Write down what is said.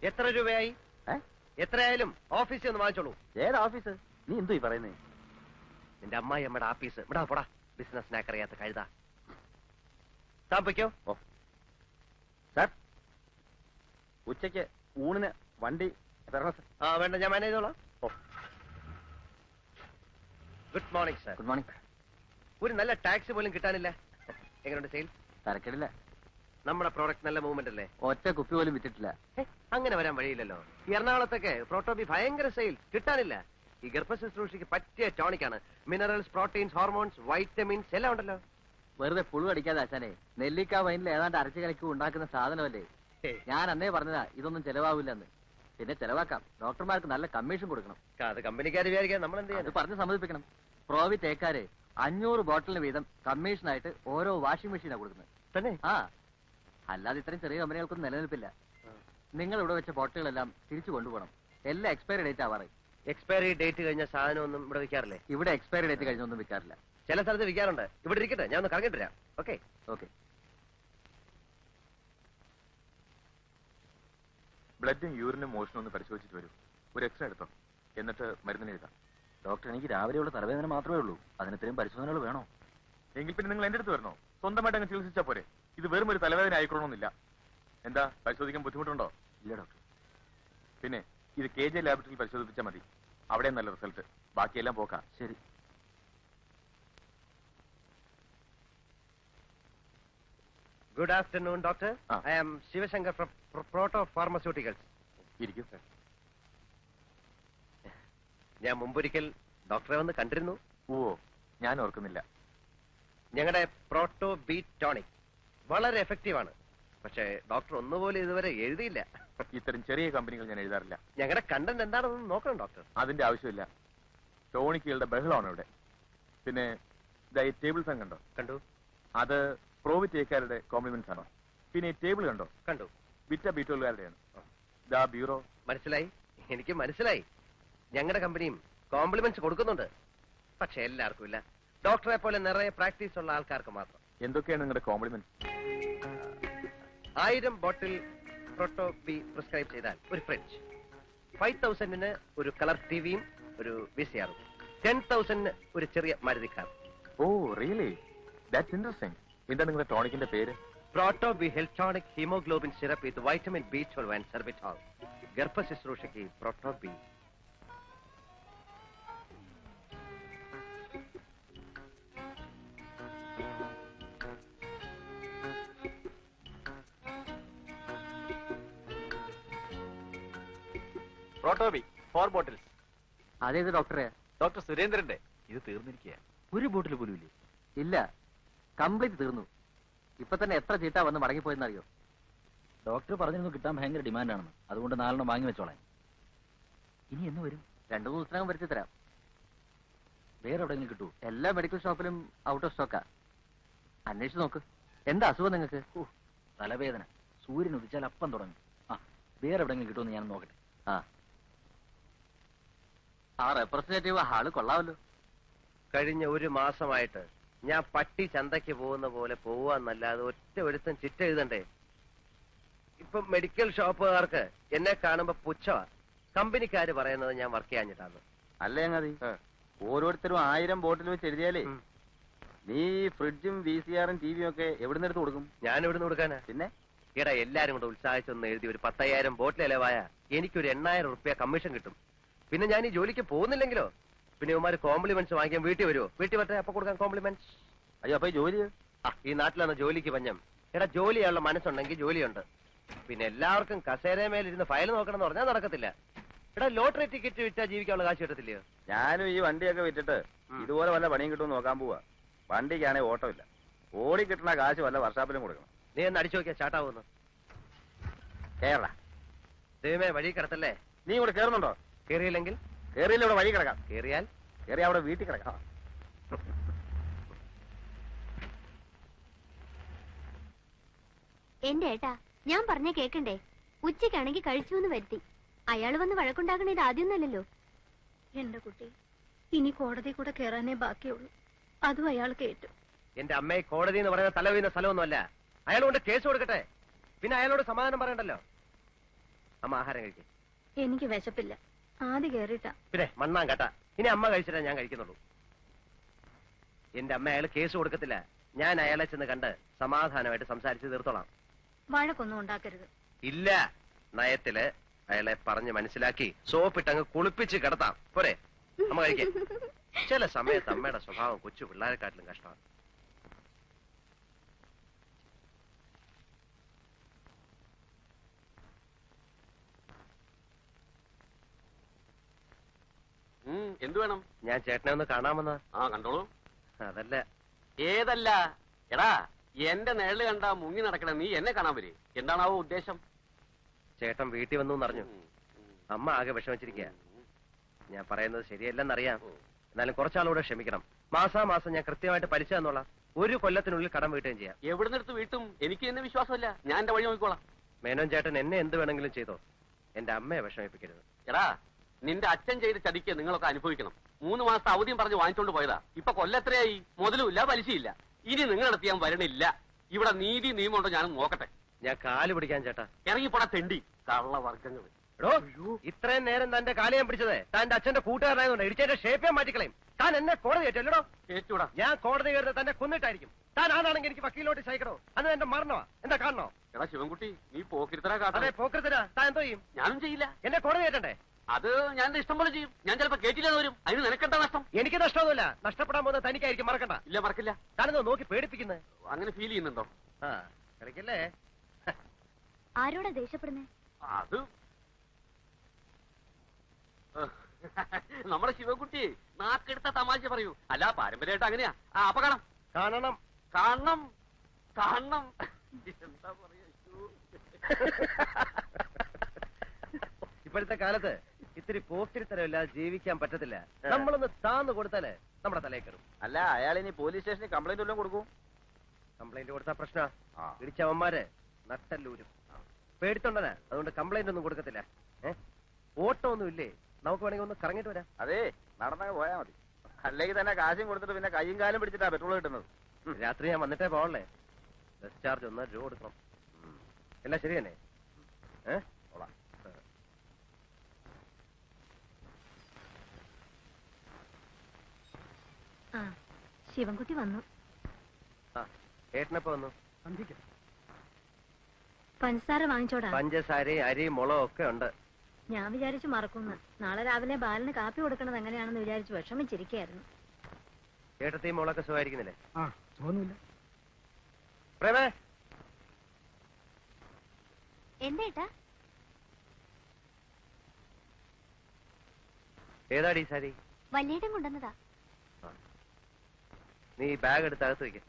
എത്ര രൂപയായി? എത്രയായാലും ഓഫീസിൽ ഒന്ന് വാങ്ങിച്ചോളൂ. ഏതാ ഓഫീസ്? നീ എന്തോ ഈ പറയുന്നേ? നിന്റെ അമ്മായി അമ്മയുടെ ആഫീസ്. ഇവിടെ പോടാ, ബിസിനസ് അറിയാത്ത കഴുതാ. താമസിക്കോ? ഓ സാർ, ഉച്ചയ്ക്ക് ഊണിന് വണ്ടി തരണം സാർ. വേണ്ട, ഞാൻ മാനേജ് ചെയ്തോളാം. Good morning sir. Good morning. ഒരു നല്ല ടാക്സി പോലും കിട്ടാനില്ല. എങ്ങനെയുണ്ട് സെയിൽ? തരക്കേടില്ല. നമ്മുടെ പ്രോഡക്റ്റ് നല്ല മൂവ്മെന്റ് അല്ലേ? ഒറ്റ കുപ്പി പോലും വിറ്റിട്ടില്ല. അങ്ങനെ വരാൻ വഴിയില്ലല്ലോ. ഈ എറണാകുളത്തൊക്കെ പ്രോട്ടോബി ഭയങ്കര സെയിൽ, കിട്ടാനില്ല. ഈ ഗർഭശുശ്രൂഷയ്ക്ക് പറ്റിയ ടോണിക്കാണ്. മിനറൽസ്, പ്രോട്ടീൻസ്, ഹോർമോൺസ്, വൈറ്റമിൻസ് എല്ലാം ഉണ്ടല്ലോ. വെറുതെ പുഴു അടിക്കാതെ അച്ഛനെ. നെല്ലിക്ക വൈനിൽ ഏതാണ്ട് അരച്ചു കലക്കി ഉണ്ടാക്കുന്ന സാധനമല്ലേ. ഞാൻ അന്നേ പറഞ്ഞതാ ഇതൊന്നും ചെലവാവില്ലെന്ന്. പിന്നെ ചെലവാക്കാം. ഡോക്ടർമാർക്ക് നല്ല കമ്മീഷൻ കൊടുക്കണം. അത് കമ്പനിക്കാർ വിചാരിക്കാൻ നമ്മൾ എന്ത് ചെയ്യാൻ? പറഞ്ഞ് സമ്മതിപ്പിക്കണം. പ്രോവി തേക്കാര് 500 ബോട്ടിലിന് വീതം കമ്മീഷനായിട്ട് ഓരോ വാഷിംഗ് മെഷീനാണ് കൊടുക്കുന്നത്. തന്നെ? അല്ലാതെ ഇത്രയും ചെറിയ കമ്പനികൾക്കൊന്നും നിലനിൽപ്പില്ല. നിങ്ങൾ ഇവിടെ വെച്ച ബോട്ടിലുകളെല്ലാം തിരിച്ചു കൊണ്ടുപോകണം. എല്ലാം എക്സ്പയറി ഡേറ്റ് ആവാറ്. എക്സ്പയറി ഡേറ്റ് കഴിഞ്ഞ സാധനം ഒന്നും ഇവിടെ വിൽക്കാറില്ലേ? ഇവിടെ എക്സ്പയറി ഡേറ്റ് കഴിഞ്ഞൊന്നും വിൽക്കാറില്ല. ചില സ്ഥലത്ത് വിൽക്കാറുണ്ട്. ഇവിടെ ഇരിക്കട്ടെ, ഞാൻ ഒന്ന് കറങ്ങിട്ട് വരാം. Okay okay. ബ്ലഡും യൂറിനും മോഷനും ഒന്ന് പരിശോധിച്ചിട്ട് വരൂ. ഒരു എക്സ്റേ എടുത്തോ, എന്നിട്ട് മരുന്നിന് എഴുതാം. ഡോക്ടർ, എനിക്ക് രാവിലെയുള്ള തലവേദന മാത്രമേ ഉള്ളൂ. അതിന് ഇത്രയും പരിശോധനകൾ വേണോ? എങ്കിൽ പിന്നെ നിങ്ങൾ എന്റെ അടുത്ത് വരണോ? സ്വന്തമായിട്ട് അങ്ങ് ചികിത്സിച്ചാ പോരെ. ഇത് വെറും ഒരു തലവേദന ആയിക്കണമെന്നില്ല. എന്താ, പരിശോധിക്കാൻ ബുദ്ധിമുട്ടുണ്ടോ? ഇല്ല ഡോക്ടർ. പിന്നെ ഇത് KJ ലാബറട്ടറിയിൽ പരിശോധിപ്പിച്ചാൽ മതി. അവിടെ നല്ല റിസൾട്ട്. ബാക്കിയെല്ലാം പോക്കാം. ശരി. Good afternoon doctor. I am Shivashankar from Proto Pharmaceuticals. ഇരിക്കും. ഞാൻ മുമ്പൊരിക്കൽ ഡോക്ടറെ വന്ന് കണ്ടിരുന്നു. ഓ, ഞാൻ ഓർക്കുന്നില്ല. ഞങ്ങളുടെ പ്രോട്ടോ ബീറ്റ് ടോണിക് വളരെ എഫക്റ്റീവ് ആണ്. പക്ഷേ ഡോക്ടർ ഒന്നുപോലെ ഇതുവരെ എഴുതിയില്ല. ഇത്തരം ചെറിയ കമ്പനികൾ ഞാൻ എഴുതാറില്ല. ഞങ്ങളുടെ കണ്ടന്റ് എന്താണെന്ന് നോക്കണം ഡോക്ടർ. അതിന്റെ ആവശ്യമില്ല. ടോണിക്കുകളുടെ ബഹളമാണ് ഇവിടെ. പിന്നെ ടേബിൾ ഫാൻ കണ്ടോ? കണ്ടു. അത് പ്രോവി തേക്കാരുടെ കോംപ്ലിമെന്റ്സ് ആണോ? പിന്നെ ഈ ടേബിൾ കണ്ടോ? കണ്ടു. വിറ്റ ബീറ്റോളുകാരുടെയാണ്. ദാ ബ്യൂറോ. മനസ്സിലായി, എനിക്ക് മനസ്സിലായി. ഞങ്ങളുടെ കമ്പനിയും കോംപ്ലിമെന്റ്സ് കൊടുക്കുന്നുണ്ട്. പക്ഷെ എല്ലാവർക്കും ഇല്ല. ഡോക്ടറെ പോലെ നിറയെ പ്രാക്ടീസ് ഉള്ള ആൾക്കാർക്ക് മാത്രം. എന്തൊക്കെയാണ് നിങ്ങളുടെ compliments? 1000 bottle Proto B prescribe ചെയ്താൽ ഒരു ഫ്രിഡ്ജ്, 5000-ന് ഒരു കളർ ടിവിയും ഒരു VCR-ഉം, 10,000-ന് ഒരു ചെറിയ Maruti car. Oh really, that's interesting. എന്താ നിങ്ങളുടെ ടോണിക്കിന്റെ പേര്? Proto B health tonic haemoglobin syrup with vitamin B12 and Servitol. ഗർഭശുശ്രൂഷയ്ക്ക് പ്രോട്ടോ ബി. Proto B 4 bottles. അതേത് ഡോക്ടറെ? ഡോക്ടർ സുരേന്ദ്രന്റെ. ഇത് തീർന്നിരിക്കുക. ഒരു ബോട്ടിൽ പോലും ഇല്ലേ? ഇല്ല, കംപ്ലീറ്റ് തീർന്നു. ഇപ്പൊ തന്നെ എത്ര ചീട്ടാ വന്ന് മടങ്ങിപ്പോയെന്നറിയോ? ഡോക്ടർ പറഞ്ഞിരുന്നു കിട്ടാൻ ഭയങ്കര ഡിമാൻഡാണെന്ന്. അതുകൊണ്ട് 4 വാങ്ങി വെച്ചോളാം. ഇനി എന്ന് വരും? 2 ദിവസത്തിനകം വരുത്തി തരാം. വേറെ എവിടെയെങ്കിലും കിട്ടൂ? എല്ലാ മെഡിക്കൽ ഷോപ്പിലും ഔട്ട് ഓഫ് സ്റ്റോക്കാ. അന്വേഷിച്ച് നോക്ക്. എന്താ അസുഖം നിങ്ങൾക്ക്? തലവേദന. സൂര്യൻ ഉദിച്ചാൽ അപ്പം തുടങ്ങും. വേറെ എവിടെയെങ്കിലും കിട്ടുമെന്ന് ഞാൻ നോക്കട്ടെ. ആ റെപ്രസെന്റേറ്റീവ് ആള് കൊള്ളാമല്ലോ. കഴിഞ്ഞ 1 മാസമായിട്ട് ഞാൻ പട്ടി ചന്തയ്ക്ക് പോകുന്ന പോലെ പോവാന്നല്ലാതെ ഒറ്റ ഒരുത്തൻ ചിറ്റ എഴുതണ്ടേ. ഇപ്പൊ മെഡിക്കൽ ഷോപ്പുകാർക്ക് എന്നെ കാണുമ്പോ പുച്ഛമാ. കമ്പനിക്കാര് പറയുന്നത് ഞാൻ വർക്ക് ചെയ്യാഞ്ഞിട്ടാണ്. അല്ലേ അങ്ങതി, ഓരോരുത്തരും 1000 ബോട്ടിൽ വെച്ച് എഴുതിയാലേ നീ ഫ്രിഡ്ജും VCR-ഉം TV-യും ഒക്കെ എവിടുന്ന് എടുത്ത് കൊടുക്കും? ഞാൻ എവിടുന്ന് കൊടുക്കാനാ? പിന്നെ ഈടാ എല്ലാരും കൂടെ ഉത്സാഹിച്ചൊന്ന് എഴുതി ഒരു 10,000 ബോട്ടിൽ ഇലവായ എനിക്കൊരു 8,000 റുപ്യ കമ്മീഷൻ കിട്ടും. പിന്നെ ഞാൻ ഈ ജോലിക്ക് പോകുന്നില്ലെങ്കിലോ? പിന്നെ ഇവന്മാര് കോംപ്ലിമെന്റ്സ് വാങ്ങിക്കാൻ വീട്ടിൽ വരുമോ? വീട്ടിൽ വരട്ടെ, അപ്പൊ കൊടുക്കാൻ കോംപ്ലിമെന്റ്സ്. അയ്യോ, അപ്പൊ ജോലി ഈ നാട്ടിലാണ് ജോലിക്ക് പഞ്ഞം. എടാ, ജോലി ചെയ്യാനുള്ള മനസ്സുണ്ടെങ്കിൽ ജോലിയുണ്ട്. പിന്നെ എല്ലാവർക്കും കസേരമേലിരുന്ന് ഫയൽ നോക്കണം എന്ന് പറഞ്ഞാൽ നടക്കത്തില്ല. എടാ, ലോട്ടറി ടിക്കറ്റ് വിറ്റാ ജീവിക്കാനുള്ള കാശ് കിട്ടത്തില്ലയോ? ഞാനും ഈ വണ്ടിയൊക്കെ വിറ്റിട്ട് ഇതുപോലെ വല്ല പണിയും കിട്ടുമെന്ന് നോക്കാൻ പോവാ. വണ്ടിക്കാണെങ്കിൽ ഓട്ടമില്ല. ഓടി കിട്ടുന്ന കാശ് വല്ല വർഷാപ്പിലും കൊടുക്കണം. നീ ഒന്ന് അടിച്ചു നോക്കിയാ ചാട്ടാവുന്നു. കേരള ദൈവമേ, വഴി കിടത്തല്ലേ. നീ ഇവിടെ കേറുന്നുണ്ടോ? കേറിയില്ലെങ്കിൽ? കേറിയില്ല, ഇവിടെ വഴി കിടക്കാം. കേറിയാൽ? കേറിയാ അവിടെ വീട്ടിൽ കിടക്കാം. എന്റെ ഏട്ടാ, ഞാൻ പറഞ്ഞ കേക്കണ്ടേ? ഉച്ചയ്ക്കാണെങ്കിൽ കഴിച്ചു എന്ന് വരുത്തി. അയാൾ വന്ന് വഴക്കുണ്ടാക്കണ ഇത് ആദ്യമൊന്നല്ലല്ലോ. എന്റെ കുട്ടി, ഇനി കോടതി കൂടെ കേറാനേ ബാക്കിയുള്ളൂ. അതും അയാൾ കേട്ടു. എന്റെ അമ്മയെ കോടതി എന്ന് പറയുന്ന തല വീഴുന്ന സ്ഥലമൊന്നുമല്ല. അയാൾ കൊണ്ട് കേസ് കൊടുക്കട്ടെ, പിന്നെ അയാളോട് സമാധാനം പറയണ്ടല്ലോ. അമ്മ ആഹാരം കഴിക്കും. എനിക്ക് വിശപ്പില്ല. ആദ്യം കേറിട്ടാ. പിന്നെ മണ്ണാൻ കേട്ടാ. ഇനി അമ്മ കഴിച്ചിട്ടേ ഞാൻ കഴിക്കുന്നുള്ളൂ. എന്റെ അമ്മ അയാൾ കേസ് കൊടുക്കത്തില്ല. ഞാൻ അയാളെ ചെന്ന് കണ്ട് സമാധാനമായിട്ട് സംസാരിച്ച് തീർത്തോളാം. വഴക്കൊന്നും ഉണ്ടാക്കരുത്. ഇല്ല, നയത്തില് അയാളെ പറഞ്ഞ് മനസ്സിലാക്കി സോപ്പിട്ടങ്ങ് കുളിപ്പിച്ച് കിടത്താം. പോരെ? അമ്മ കഴിക്കേ. ചില സമയത്ത് അമ്മയുടെ സ്വഭാവം കൊച്ചു പിള്ളേരെക്കാട്ടിലും കഷ്ടമാണ്. എന്ത് വേണം? ഞാൻ ചേട്ടനെ ഒന്ന് കാണാമെന്ന്. ആ കണ്ടോളൂ. അതല്ല. ഏതല്ല എടാ, എന്റെ നിഴല് കണ്ടാ മുങ്ങി നടക്കണ നീ എന്നെ കാണാൻ വരെ. എന്താണാവോ ഉദ്ദേശം? ചേട്ടൻ വീട്ടിൽ വന്നു എന്നറിഞ്ഞു. അമ്മ ആകെ വിഷമിച്ചിരിക്കുക. ഞാൻ പറയുന്നത് ശരിയല്ലെന്നറിയാം. എന്നാലും കുറച്ചാളൂടെ ക്ഷമിക്കണം. മാസാമാസം ഞാൻ കൃത്യമായിട്ട് പലിശ തന്നോളാം. 1 കൊല്ലത്തിനുള്ളിൽ കടം വീട്ടുകയും ചെയ്യാം. എവിടുന്നെടുത്ത് വീട്ടും? എനിക്ക് എന്നെ വിശ്വാസമില്ല. ഞാൻ എന്റെ വഴി നോക്കിക്കോളാം. മേനോൻ ചേട്ടൻ എന്നെ എന്ത് വേണമെങ്കിലും ചെയ്തോ. എന്റെ അമ്മയെ വിഷമിപ്പിക്കരുത്. എടാ, നിന്റെ അച്ഛൻ ചെയ്ത ചതിക്ക് നിങ്ങളൊക്കെ അനുഭവിക്കണം. 3 മാസത്തെ അവധിയും പറഞ്ഞ് വാങ്ങിച്ചോണ്ട് പോയതാ. ഇപ്പൊ കൊല്ലത്രയായി. മുതലുമില്ല, പലിശയില്ല. ഇനി നിങ്ങളടുത്ത് ഞാൻ വരണില്ല. ഇവിടെ നീതി നിയമമുണ്ടോ ഞാനും നോക്കട്ടെ. ഞാൻ കാല് പിടിക്കാൻ ചേട്ടാ. ഇറങ്ങിപ്പോടാ തെണ്ടി കള്ളവർഗങ്ങൾ. എടോ, ഇത്രയും നേരം തന്റെ കാല് ഞാൻ പിടിച്ചത് തന്റെ അച്ഛന്റെ കൂട്ടുകാരനായതുകൊണ്ട് ഇടിച്ചതിന്റെ ഷേപ്പ് ഞാൻ മാറ്റിക്കളയും. താൻ എന്നെ കോടതി കയറ്റല്ലോ. കേട്ടൂടാ. ഞാൻ കോടതി കയറുന്നത് തന്നെ കൊന്നിട്ടായിരിക്കും. താൻ ആണാണെങ്കിൽ എനിക്ക് വക്കീലോട്ട് സഹിക്കണോ? അത് എന്റെ മരണമാ. എന്താ കാണണോ? എടാ ശിവൻകുട്ടി, നീ പോക്കിരുത്തരാ അതെ, കാട്ടെ. പോക്കൃത്തരാ. താൻ എന്തോ ചെയ്യും? ഞാനും ചെയ്യില്ല. എന്നെ കോടതി കയറ്റണ്ടേ? അത് ഞാൻ എന്റെ ഇഷ്ടം പോലെ ചെയ്യും. ഞാൻ ചിലപ്പോ കേട്ടില്ലെന്ന് വരും. അതിന് നിനക്കെന്താ നഷ്ടം? എനിക്ക് നഷ്ടമൊന്നുമില്ല. നഷ്ടപ്പെടാൻ പോകുന്നത് തനിക്കായിരിക്കും. മറക്കണ്ട. ഇല്ല, മറക്കില്ല. താനെന്തോ നോക്കി പേടിപ്പിക്കുന്നത്? അങ്ങനെ ഫീൽ ചെയ്യുന്നുണ്ടോ? ആ, കളിക്കല്ലേ. ആരോടാ ദേഷ്യപ്പെടുന്നേ? അത് നമ്മുടെ ശിവൻകുട്ടി നാക്കെടുത്ത തമാശ പറയൂ. അല്ല, പാരമ്പര്യമായിട്ട് അങ്ങനെയാ. അപ്പൊ കാണാം. കാണണം. കാണണം. കാണണം. എന്താ പറയാ? ഇപ്പോഴത്തെ കാലത്ത് ഇത്തിരി പോക്കിരിത്തരമില്ലാതെ ജീവിക്കാൻ പറ്റത്തില്ല. നമ്മളൊന്ന് താന്ന് കൊടുത്താലേ നമ്മുടെ തലയിൽ കയറും. അല്ല, അയാൾ ഇനി പോലീസ് സ്റ്റേഷനിൽ കംപ്ലൈന്റ് വല്ലതും കൊടുക്കും? കംപ്ലൈന്റ് കൊടുത്താ പ്രശ്ന. ഇടിച്ചവന്മാര് നട്ടല്ലൂരും. പേടിത്തൊണ്ടനാ. അതുകൊണ്ട് കംപ്ലൈന്റ് ഒന്നും കൊടുക്കത്തില്ല. ഓട്ടോ ഒന്നും ഇല്ലേ? നമുക്ക് വേണമെങ്കിൽ ഒന്ന് കറങ്ങിട്ട് വരാം. അതെ, നടന്നങ്ങ് പോയാ മതി. അല്ലെങ്കിൽ തന്നെ കാശും കൊടുത്തിട്ട് പിന്നെ കൈയും കാലും പിടിച്ചിട്ടാ പെട്രോൾ കിട്ടുന്നത്. രാത്രി ഞാൻ വന്നിട്ടേ പോകണേ. ബസ് ചാർജ് 1 രൂപ കൊടുക്കണം. എല്ലാം ശരി തന്നെ. ആ, ശിവൻകുട്ടി വന്നു. ഏട്ടനപ്പോ വന്നു. പഞ്ചസാര വാങ്ങിച്ചോടാ. പഞ്ചസാരയും അരിയും മുളകും ഒക്കെ ഉണ്ട്. ഞാൻ വിചാരിച്ചു മറക്കുന്നു. നാളെ രാവിലെ ബാലന് കാപ്പി കൊടുക്കണത് എങ്ങനെയാണെന്ന് വിചാരിച്ചു വിഷമിച്ചിരിക്കായിരുന്നു. ഏട്ടത്തെയും മുളകൊക്കെ സുഖമായിരിക്കുന്നില്ലേ? തോന്നില്ല. പ്രേമേ, എന്തേട്ടാ? ഏതാടി സാരി? വല്യേട്ടൻ കൊണ്ടുവന്നതാ. നീ ബാഗ് എടുത്ത് അകത്ത് വയ്ക്ക.